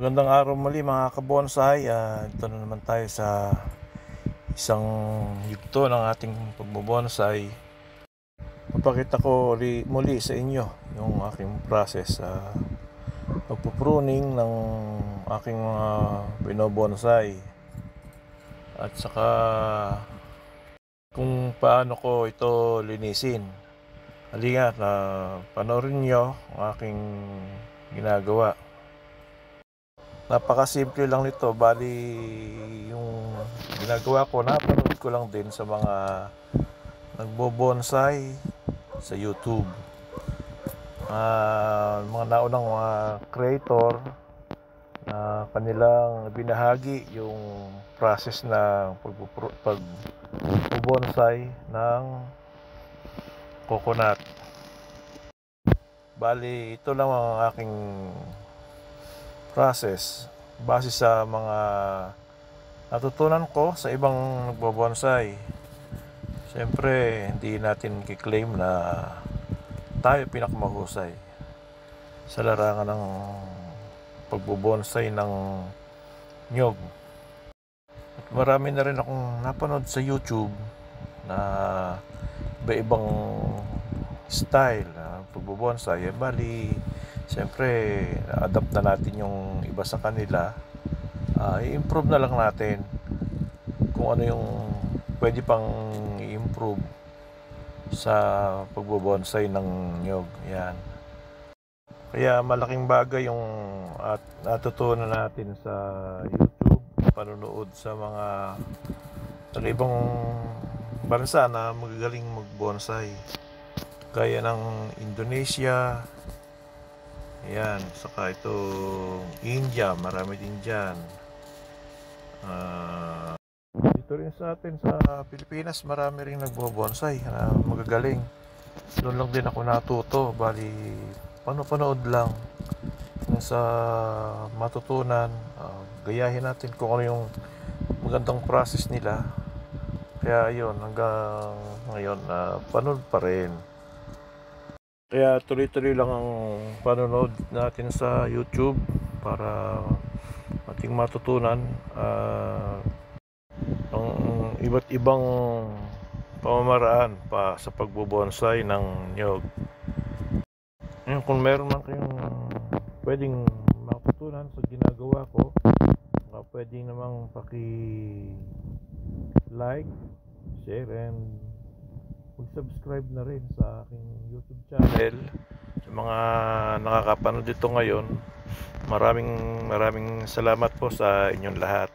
Magandang araw muli mga kabonsai. Dito na naman tayo sa isang yugto ng ating pagbobonsai. Papakita ko muli sa inyo yung aking process sa pagpupruning ng aking mga binobonsai, at saka kung paano ko ito linisin. Halika na panoorin nyo ang aking ginagawa. Napakasimple lang nito. Bali, yung ginagawa ko, napanood ko lang din sa mga nagbobonsai sa YouTube. Mga naunang mga creator na kanilang binahagi yung process ng pagbobonsai ng coconut. Bali, ito lang ang aking process base sa mga natutunan ko sa ibang nagbobonsai. Siyempre, hindi natin kiklaim na tayo pinakamahusay sa larangan ng pagbobonsai ng nyog. At marami na rin akong napanood sa YouTube na iba-ibang style na pagbobonsai. Bali, siyempre, adapt na natin yung iba sa kanila. I-improve na lang natin kung ano yung pwede pang i-improve sa pagbobonsai ng nyog. Yan. Kaya malaking bagay yung natutunan natin sa YouTube, panonood sa mga ibang bansa na magagaling magbonsai, gaya ng Indonesia. Yan, saka ito India, marami din dyan. Dito rin sa atin sa Pilipinas, marami rin nagbobonsai na magagaling. Doon lang din ako natuto. Bali, panood lang sa matutunan. Gayahin natin kung ano yung magandang process nila. Kaya yun, hanggang ngayon panood pa rin. Kaya tuloy-tuloy lang ang panonood natin sa YouTube para ating matutunan ang iba't ibang pamamaraan pa sa pagbobonsai ng nyog. Kung meron man kayong pwedeng matutunan sa ginagawa ko, pwedeng namang paki-like, share, and mag-subscribe na rin sa aking YouTube channel. Sa mga nakakapanood dito ngayon, maraming salamat po sa inyong lahat.